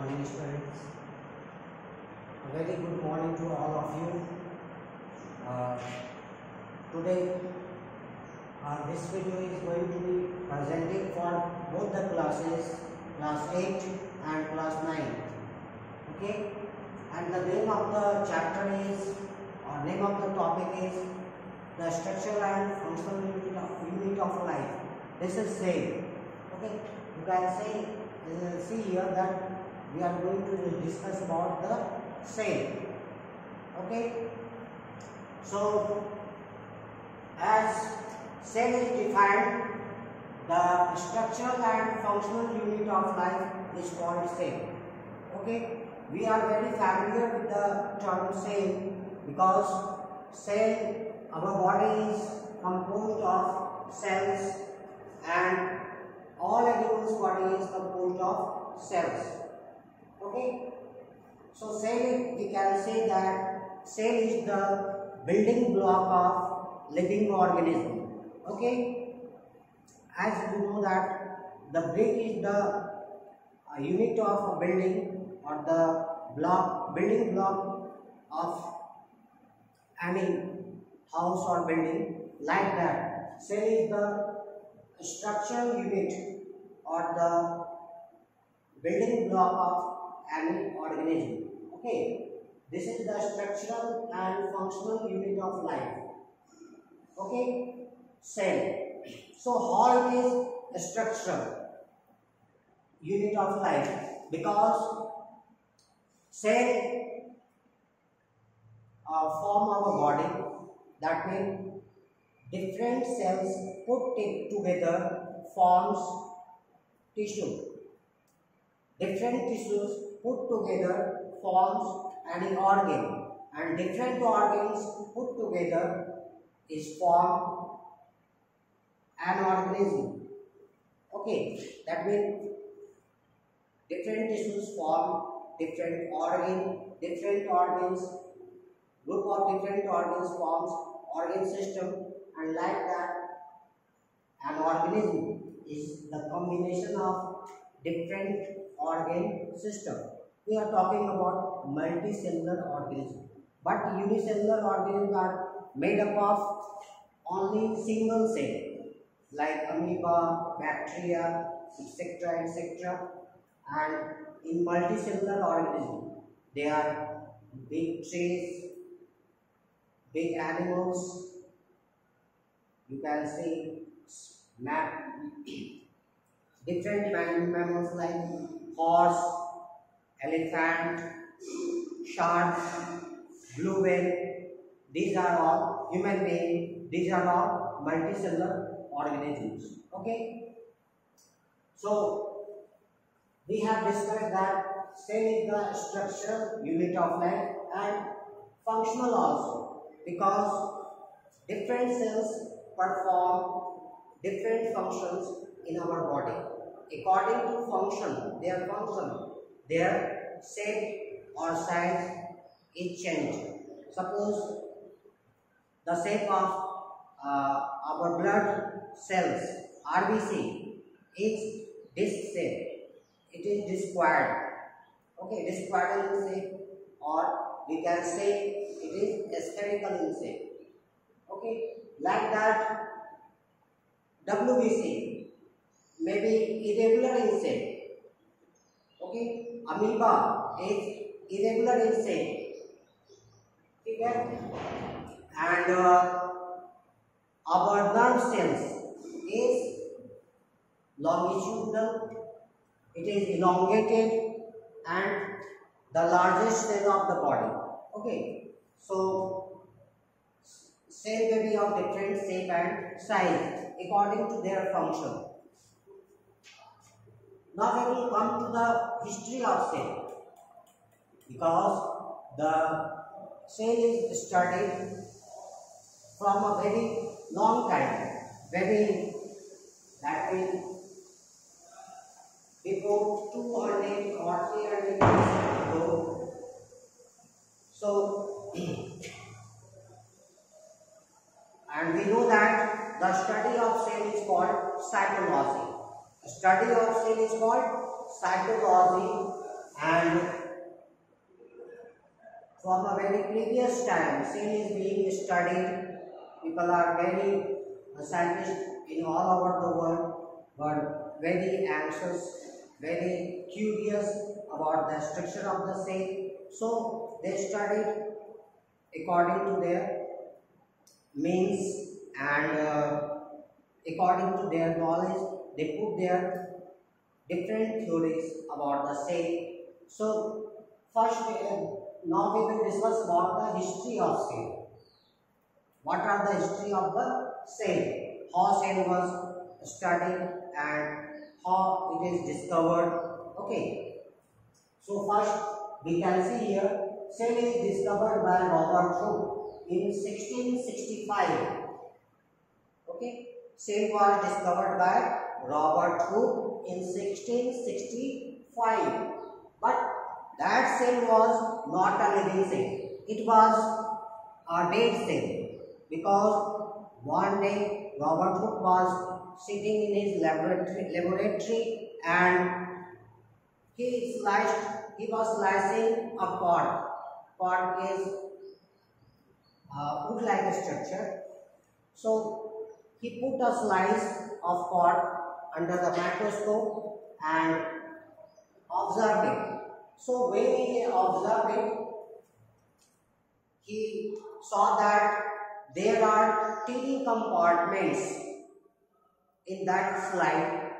morning, students. A very good morning to all of you. Today, this video is going to be presented for both the classes, class 8 and class 9. Okay, and the name of the chapter is, or name of the topic is, the structural and functional unit of life. This is cell. Okay, you can see here that we are going to discuss about the cell. Okay, so as cell is defined, the structural and functional unit of life is called cell. Okay, we are very familiar with the term cell because cell, our body is composed of cells, and all animals' body is composed of cells. Okay, so cell, we can say that cell is the building block of living organism. Okay, as you know that the brick is the unit of a building, or the building block of any house or building, like that. Cell is the structural unit or the building block of any organism. Okay, this is the structural and functional unit of life. Okay, cell. So how it is a structural unit of life? Because cell form our body. That means different cells put together forms tissue. Different tissues put together forms any organ, and different organs put together is form an organism. Okay, that means different tissues form different organs, group of different organs forms organ system, and like that an organism is the combination of different organ system. We are talking about multicellular organism, but unicellular organisms are made up of only single cell, like amoeba, bacteria, etc. And in multicellular organism, they are big trees, big animals. You can see different mammals like horse, elephant, shark, blue whale. These are all human beings. These are all multicellular organisms. Okay. So we have discussed that cell is the structural unit of life and functional also, because different cells perform different functions in our body. According to function, their shape or size is changed. Suppose the shape of our blood cells, RBC, is disc shape. It is discoid. Okay, discoidal in shape, or we can say it is spherical in shape. Okay, like that. WBC may be irregular in shape. Okay, amoeba is irregular in shape. Okay, and our nerve cells is longitudinal. It is elongated and the largest cell of the body. Okay, so cell may be of different shape and size according to their function. Now we will come to the history of cell, because the cell is studied from a very long time, that means before 200 or 300 years ago. So, and we know that the study of cell is called cytology. The study of cell is called cytology, And from a very previous time, cell is being studied. People are very scientists in all over the world were very anxious, very curious about the structure of the cell. So they studied according to their means and according to their knowledge. They put their different theories about the cell. So first, now we will discuss about the history of cell. What are the history of the cell? How cell was studied and how it is discovered. Okay. So first we can see here cell is discovered by Robert Hooke in 1665. Okay. Cell was discovered by Robert Hooke in 1665. But that cell was not a living cell. It was a dead cell, because one day Robert Hooke was sitting in his laboratory and he was slicing a pod. Pod is wood-like structure. So he put a slice of pod under the microscope and observed it. So when he observed it, he saw that there are teeny compartments in that slide,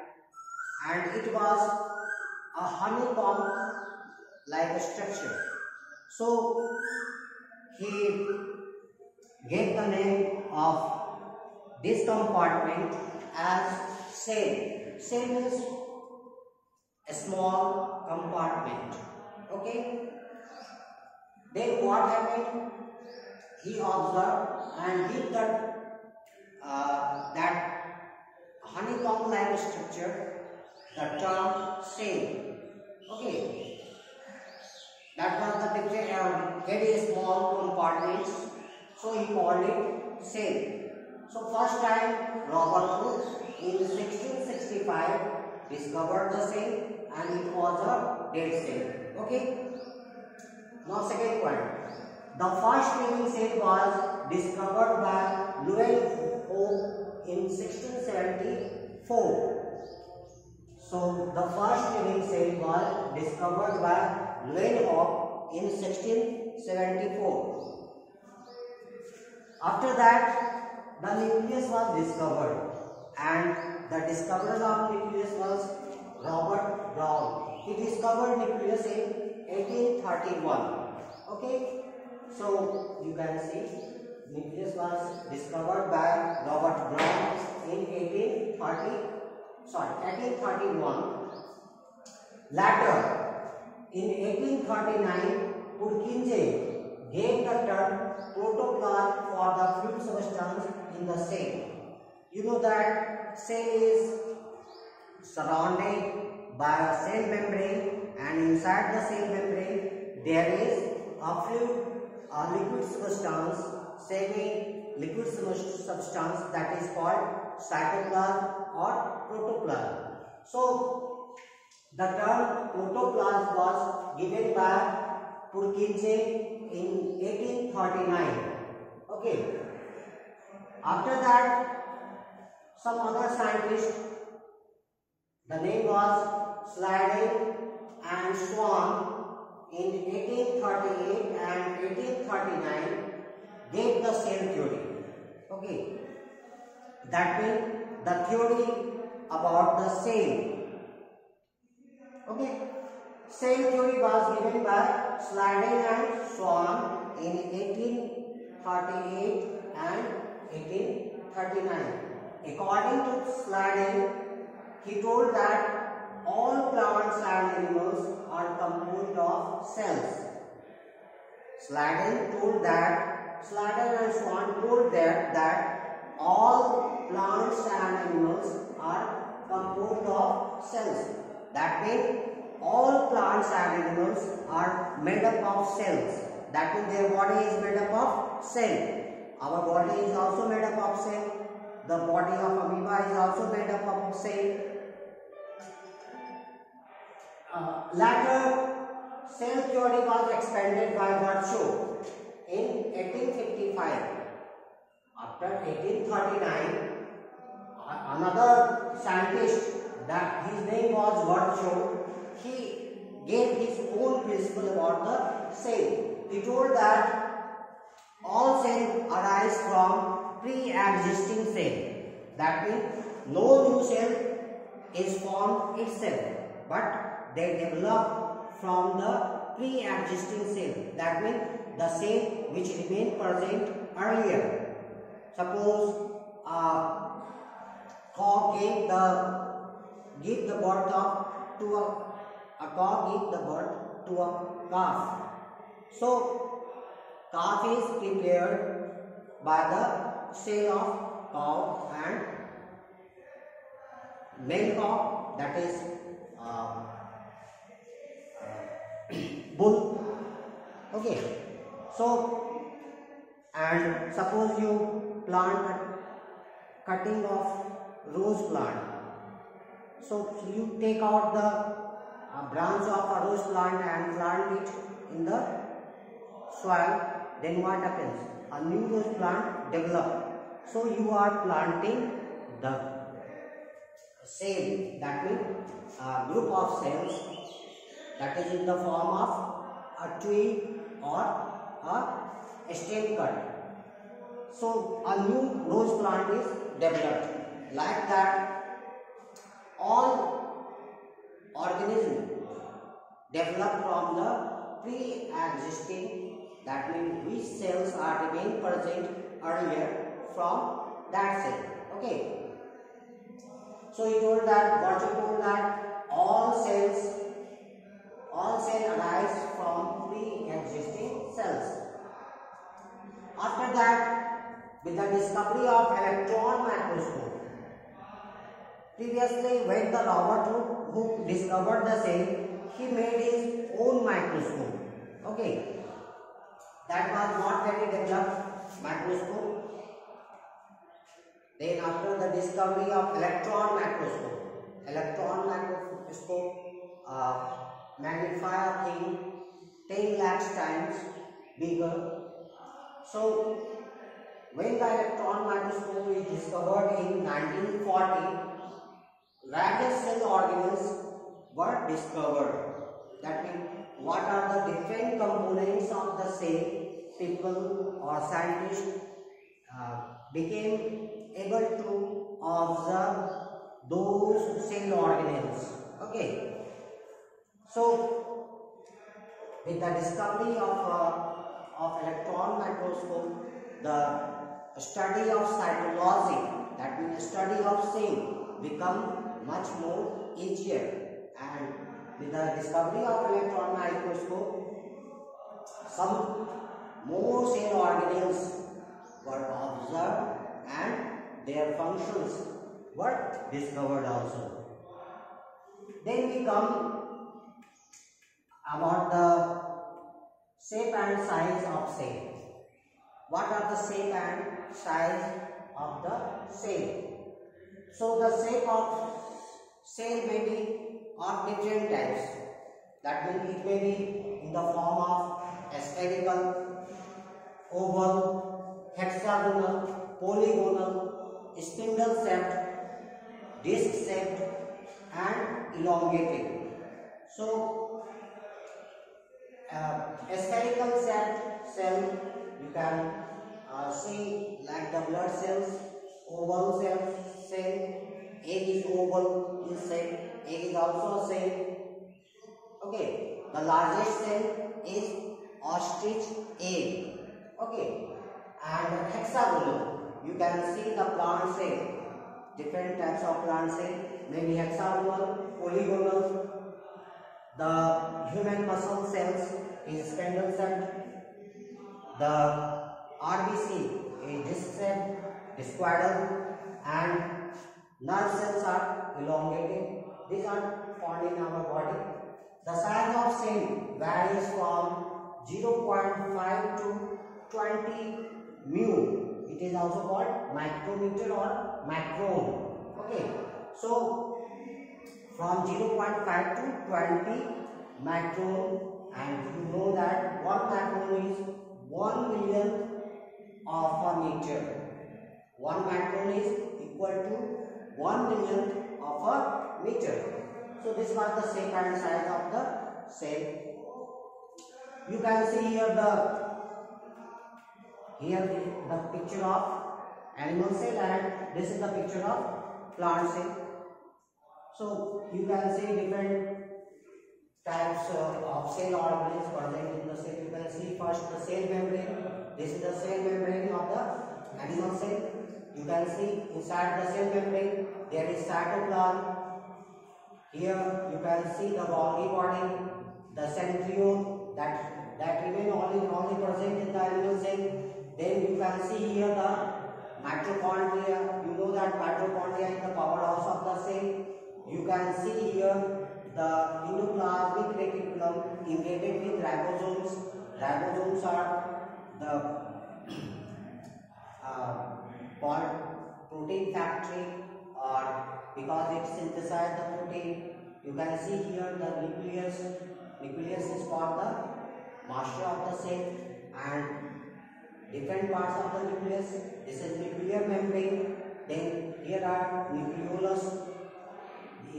and it was a honeycomb like structure. So he gave the name of this compartment as cell. Cell is a small compartment. Okay. Then what happened? He observed and did that honeycomb-like structure, the term cell. Okay. That was the very small compartments. So he called it cell. So first time Robert Hooke in 1665 discovered the cell and it was a dead cell. Okay. Now second point. The first living cell was discovered by Hooke in 1674. So the first living cell was discovered by Hooke in 1674. After that, the nucleus was discovered, and the discoverer of nucleus was Robert Brown. He discovered nucleus in 1831. Okay, so you can see nucleus was discovered by Robert Brown in 1831. Later, in 1839, Purkinje gave the term protoplasm for the fluid substance in the cell. You know that cell is surrounded by a cell membrane, and inside the cell membrane there is a fluid, a liquid substance, semi-liquid substance that is called cytoplasm or protoplasm. So the term protoplasm was given by Purkinje in 1839. Okay. After that, some other scientists, the name was Sladen and Swan, in 1838 and 1839 gave the cell theory. Okay. That means the theory about the cell. Okay. Cell theory was given by Sladen and Swan in 1838 and 1839. According to Sladen, he told that all plants and animals are composed of cells. Sladen and Swan told that all plants and animals are composed of cells. That means all plants and animals are made up of cells. That means their body is made up of cell. Our body is also made up of cell. The body of amoeba is also made up of cell. Later, cell theory was expanded by Virchow in 1855. After 1839, another scientist, that his name was Virchow, he gave his own principle about the cell. He told that all cells arise from pre-existing cell. That means no new cell is formed itself, but they develop from the pre-existing cell. That means the cell which remained present earlier. Suppose cow give the birth to a cow give the birth to a calf. So calf is prepared by the cell of cow, and male cow, that is bull. Okay, so and suppose you plant a cutting of rose plant. So you take out the branch of a rose plant and plant it in the soil. Then what happens? A new rose plant develops. So you are planting the cell, that means a group of cells that is in the form of a tree or a stem cut. So a new rose plant is developed. Like that, all organisms develop from the pre-existing, that means which cells are remain present earlier from that cell. Okay. So he told that, Virchow told that all cells arise from pre-existing cells. After that, with the discovery of electron microscope, previously when the Robert who discovered the cell, he made his own microscope. Okay, that was not very developed microscope. Then after the discovery of electron microscope magnify a thing 10 lakhs times bigger. So when the electron microscope is discovered in 1940, various cell organelles were discovered. That means what are the different components of the cell. People or scientists became able to observe those cell organelles. Okay. So with the discovery of electron microscope, the study of cytology, that means study of cell, become much more easier. And with the discovery of electron microscope, some more cell organelles were observed and their functions were discovered also. Then we come about the shape and size of cell. What are the shape and size of the cell? So the shape of cell may be of different types. That means it may be in the form of spherical, oval, hexagonal, polygonal, spindle shaped, disc shaped, and elongated. So spherical shaped cell you can see like the blood cells, oval cell, egg is oval in shape, egg is also same. Okay, the largest cell is ostrich egg. Okay, and hexagonal, you can see the plant cell, different types of plant cell, maybe hexagonal, polygonal. The human muscle cells is spindle shaped. The RBC is disc shaped, discoidal, and nerve cells are elongated. These are found in our body. The size of cell varies from 0.5 to 20 mu. It is also called micrometer or micron. Okay, so from 0.5 to 20 micron, and you know that 1 macron is 1 millionth of a meter. 1 macron is equal to 1 millionth of a meter. So this was the shape and size of the cell. You can see here the picture of animal cell, and this is the picture of plant cell. So you can see different types of cell organelles present in the cell. You can see first the cell membrane. This is the cell membrane of the animal cell. You can see inside the cell membrane there is cytoplasm. Here you can see the Golgi body, the centriole that remain only present in the animal cell. Then you can see here the mitochondria. You know that mitochondria is the powerhouse of the cell. You can see here the endoplasmic reticulum invaded with ribosomes. Ribosomes are the protein factory, or because it synthesizes the protein. You can see here the nucleus. Nucleus is called the master of the cell, and different parts of the nucleus. This is nuclear membrane. Then here are nucleolus.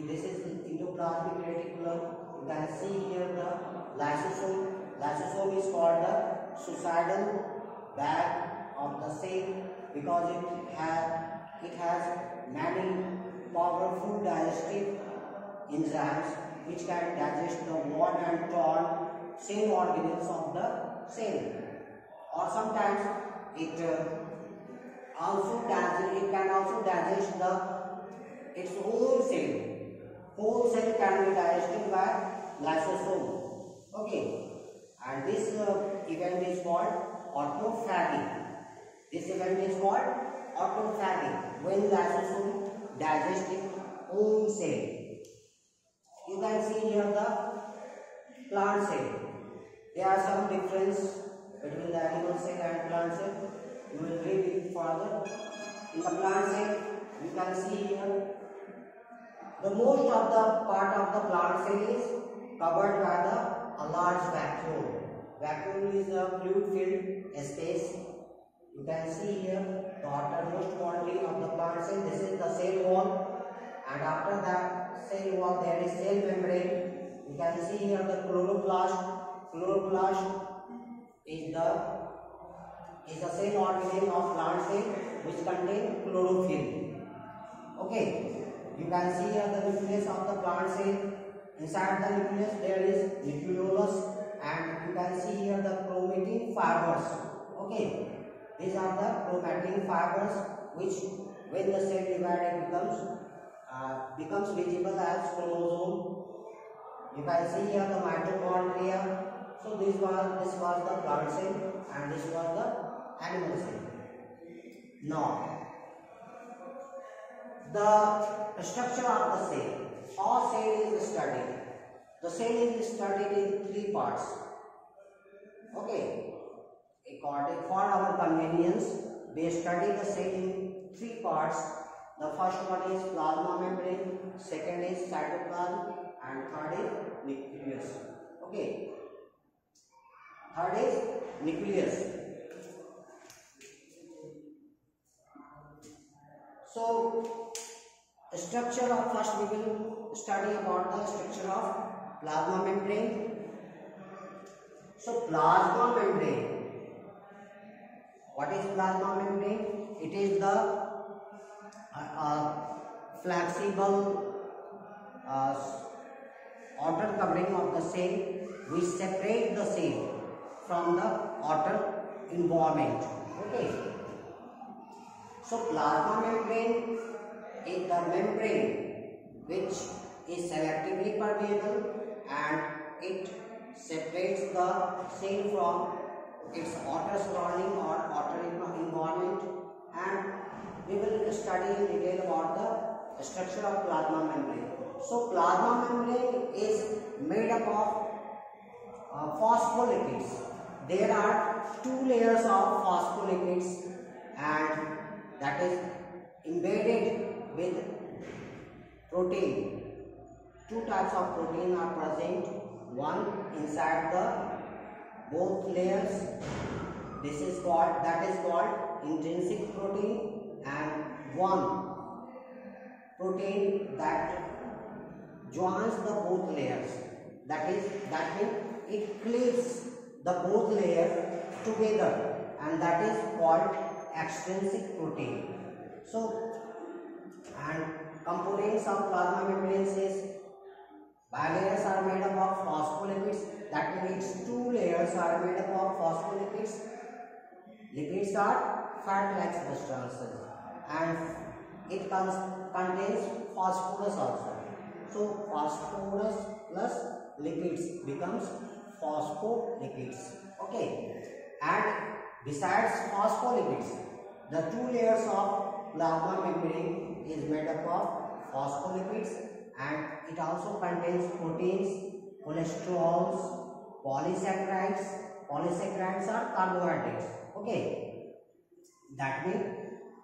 This is endoplasmic reticulum. You can see here the lysosome. Lysosome is called the suicidal bag of the cell because it has many powerful digestive enzymes which can digest the worn and torn cell organelles of the cell. Or sometimes it can also digest its own cell. Whole cell can be digested by lysosome. Okay, and this event is called autophagy. This event is called autophagy, when lysosome digests its own cell. You can see here the plant cell. There are some difference between the animal cell and plant cell. You will read it further. In the plant cell, you can see here the most of the part of the plant cell is covered by a large vacuole. Vacuole is a fluid-filled space. You can see here the outermost boundary of the plant cell. This is the cell wall, and after that cell wall there is cell membrane. You can see here the chloroplast. Chloroplast is the cell organelle of plant cell which contain chlorophyll. Okay, you can see here the nucleus of the plant cell. Inside the nucleus there is nucleolus, and you can see here the chromatin fibers. Okay, these are the chromatin fibers which, when the cell divided, becomes visible as chromosome. You can see here the mitochondria. So this was the plant cell, and this was the animal cell. Now, the structure of the cell. How cell is studied? The cell is studied in 3 parts. Okay, according for our convenience, we study the cell in 3 parts. The first one is plasma membrane, second is cytoplasm, and third is nucleus. Okay, third is nucleus. So, structure of first we will study about the structure of plasma membrane. So, plasma membrane. What is plasma membrane? It is the flexible outer covering of the cell which separate the cell from the outer environment. Okay. So plasma membrane is the membrane which is selectively permeable, and it separates the cell from its outer surrounding or outer environment, and we will study in detail about the structure of plasma membrane. So plasma membrane is made up of phospholipids. There are 2 layers of phospholipids, and that is embedded with protein. 2 types of protein are present one inside the both layers. That is called intrinsic protein, and one protein that joins the both layers. That means it cleaves the both layers together, and that is called extrinsic protein. So, and components of plasma membranes is bilayers are made up of phospholipids. That means its two layers are made up of phospholipids. Lipids are fat-like substances, and it contains phosphorus also. So phosphorus plus lipids becomes phospholipids. Okay, and besides phospholipids, the two layers of plasma membrane is made up of phospholipids, and it also contains proteins, cholesterols, polysaccharides. Polysaccharides are carbohydrates. Okay, that means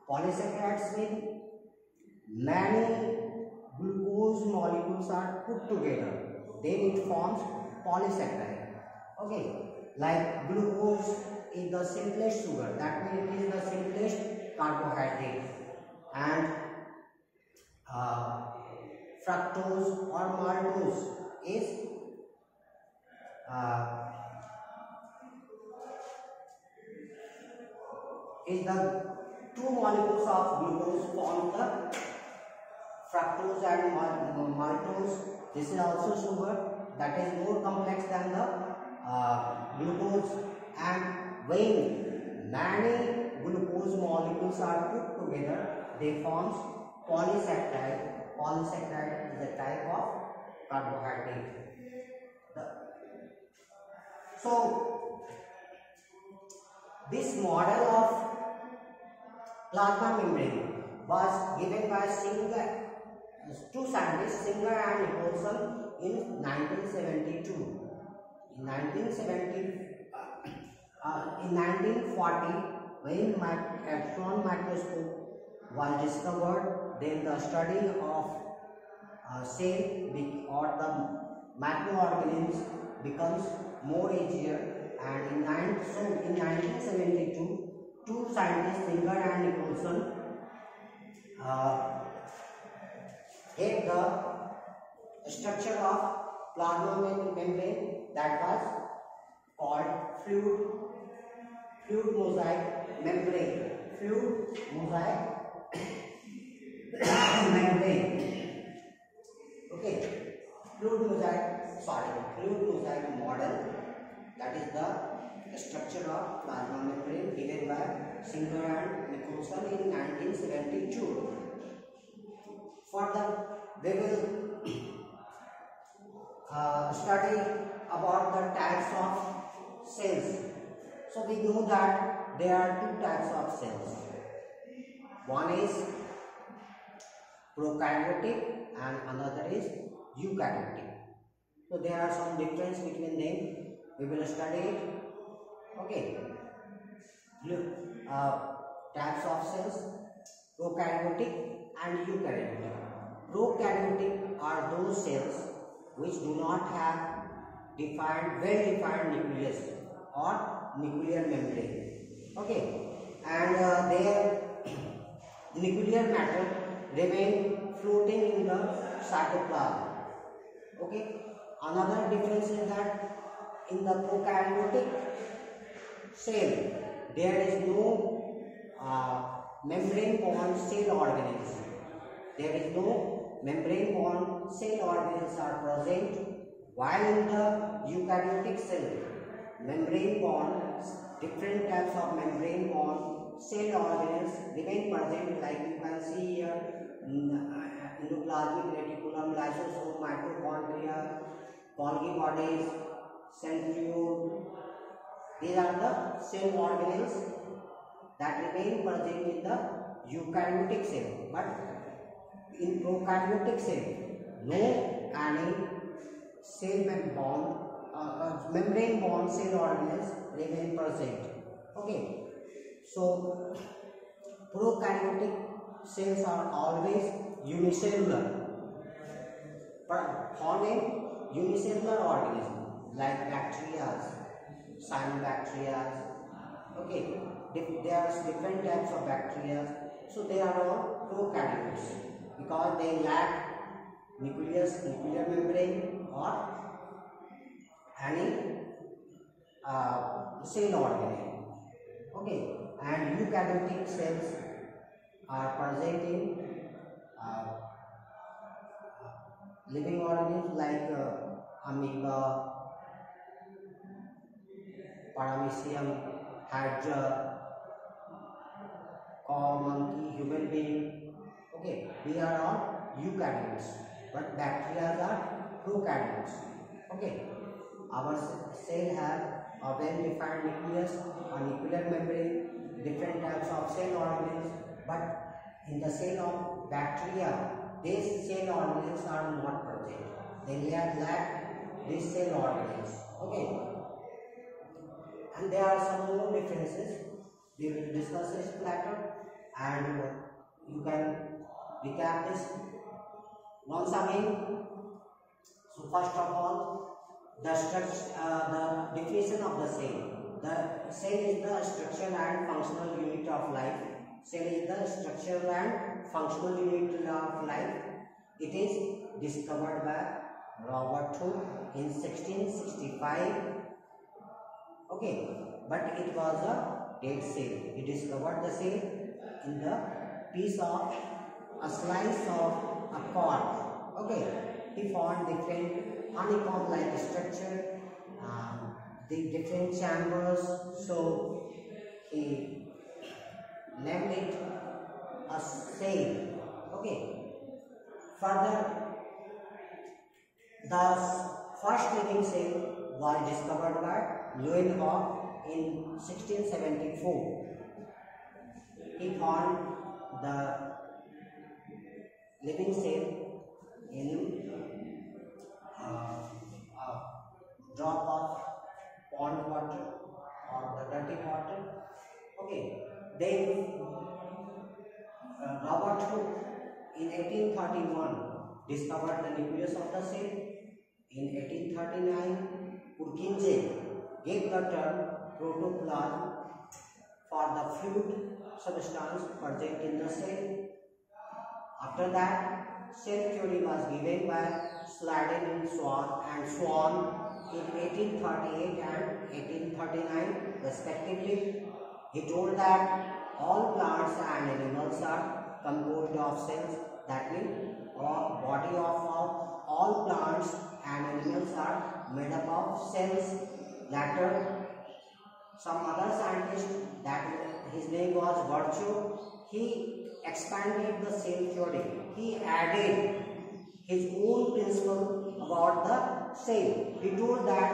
polysaccharides mean many glucose molecules are put together, then it forms polysaccharide. Okay, like glucose is the simplest sugar, that means it is the simplest carbohydrate, and fructose or maltose is the two molecules of glucose form the fructose and maltose. This is also sugar that is more complex than the glucose, and when many glucose molecules are put together, they forms polysaccharide. Polysaccharide is a type of carbohydrate. So this model of plasma membrane was given by two scientists, Singer and Nicholson, in 1972. In 1940, when electron microscope was discovered, then the study of cell or the microorganisms becomes more easier, and in 1972, two scientists, Singer and Nicholson, gave the structure of plasma membrane that was called fluid mosaic membrane. Fluid mosaic membrane. Okay, fluid mosaic model. That is the structure of plasma membrane given by Singer and Nicholson in 1972. Further, we will study about the types of cells. So we know that there are two types of cells. One is prokaryotic and another is eukaryotic. So there are some difference between them. We will study it. Okay. Types of cells: prokaryotic and eukaryotic. Prokaryotic are those cells which do not have well-defined nucleus or nuclear membrane. Okay, and their nuclear matter remain floating in the cytoplasm. Okay, another difference is that in the prokaryotic cell there is no membrane-bound cell organelles. There is no membrane-bound cell organelles are present, while in the eukaryotic cell, membrane-bound, different types of membrane-bound cell organelles remain present, like you can see here, endoplasmic reticulum, lysosome, mitochondria, Golgi bodies, centriole. These are the cell organelles that remain present in the eukaryotic cell, but in prokaryotic cell, no any cell membrane bound cell organelles remain present. Okay, so prokaryotic cells are always unicellular, found in unicellular organisms like bacteria, cyanobacteria. Okay, there are different types of bacteria, so they are all prokaryotes because they lack nuclear membrane or any cell organelle. Okay, and eukaryotic cells are present in uh, living organisms like amoeba, paramecium, hydra, cow, monkey, human being. Okay, we are all eukaryotes, but bacteria are prokaryotes. Okay, our cell have a well-defined nucleus, a nuclear membrane, different types of cell organelles, but in the cell of bacteria, these cell organelles are not present. They lack these cell organelles. Okay, and there are some more differences. We will discuss this later, and you can recap this once again. So first of all, the definition of the cell. The cell is the structural and functional unit of life. Cell is the structural and functional unit of life. It is discovered by Robert Hooke in 1665. Okay, but it was a dead cell. He discovered the cell in the piece of a slice of a cork. Okay, he found different honeycomb-like structure, the different chambers. So he named it a cell. Okay. Further, the first living cell was discovered by Leeuwenhoek in 1674. He found the living cell in a drop of pond water or the dirty water. Okay. Then Robert Hooke in 1831 discovered the nucleus of the cell. In 1839, Purkinje gave the term protoplasm for the fluid substance present in the cell. After that, cell theory was given by Sladen and Swan in 1838 and 1839 respectively. He told that all plants and animals are composed of cells. That means body of all plants and animals are made up of cells. Later, some other scientist, that his name was Virchow, he expanded the cell theory. He added his own principle about the cell. He told that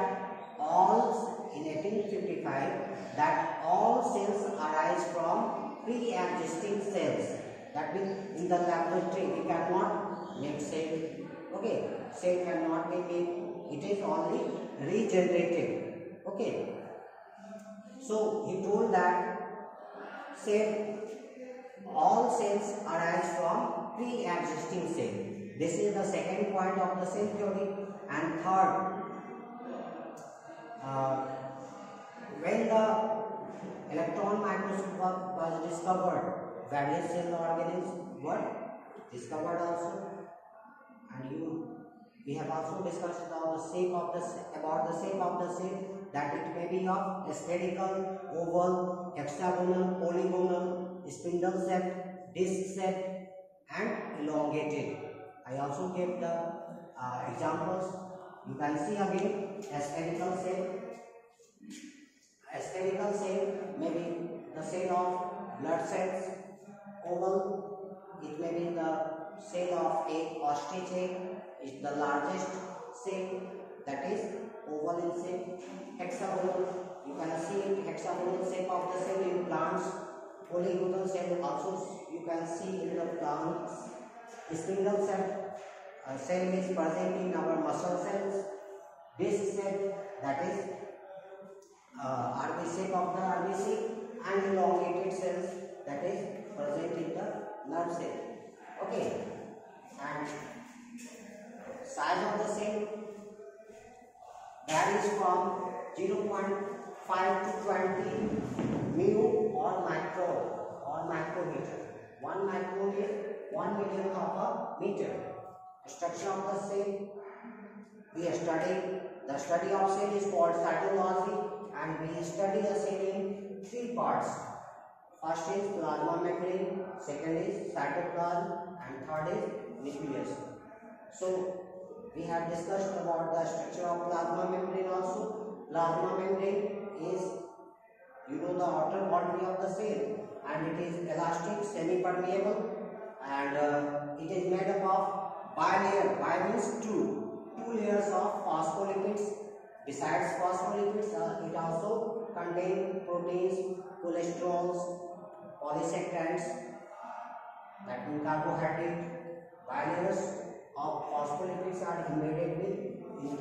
in 1855 that all cells arise from pre-existing cells. That means in the laboratory we cannot make cell. Okay, cell cannot be made. It is only regenerated. Okay. So he told that all cells arise from pre-existing cell. This is the second point of the cell theory. And third, when the electron microscope was discovered, various cell organisms were discovered also. And we have also discussed about the shape of the cell, that it may be of spherical, oval, hexagonal, polygonal, spindle shaped, disc shaped, and elongated. I also gave the examples. You can see again a spherical cell. A spherical cell may be the cell of blood cells. Oval, it may be the cell of a ostrich egg. Is the largest cell, that is oval in shape. Hexagonal, you can see hexagonal shape of the cell in plants. Polygonal cell also you can see in the plants. Spindle cell is present in our muscle cells. Disc cell, that is RBC shape of the RBC, and elongated cells, that is present in the nerve cell. Okay, and size cell varies from 0.5 to 20 mu or micrometer. 1 micron is 1 millionth of a meter. Structure of the cell, the study of cell is called cytology, and we study the cell in 3 parts. First is plasma membrane, second is cytoplasm, and third is nucleus. So we have discussed about the structure of plasma membrane also. Plasma membrane is, the outer boundary of the cell, and it is elastic, semi-permeable, and it is made up of bilayer. Bi means two layers of phospholipids. Besides phospholipids, it also contains proteins, cholesterols, polysaccharides, that means carbohydrate. Bilayers of phospholipids are embedded with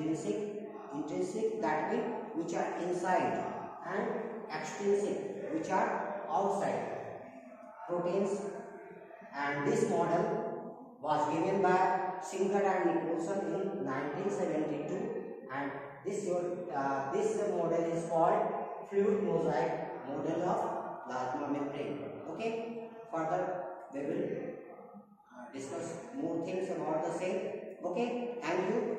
intrinsic, that means which are inside, and extrinsic, which are outside proteins. And this model was given by Singer and Nicholson in 1972, and this model is called fluid mosaic model of plasma membrane. Okay, further we will discuss more things about the same. Okay, thank you.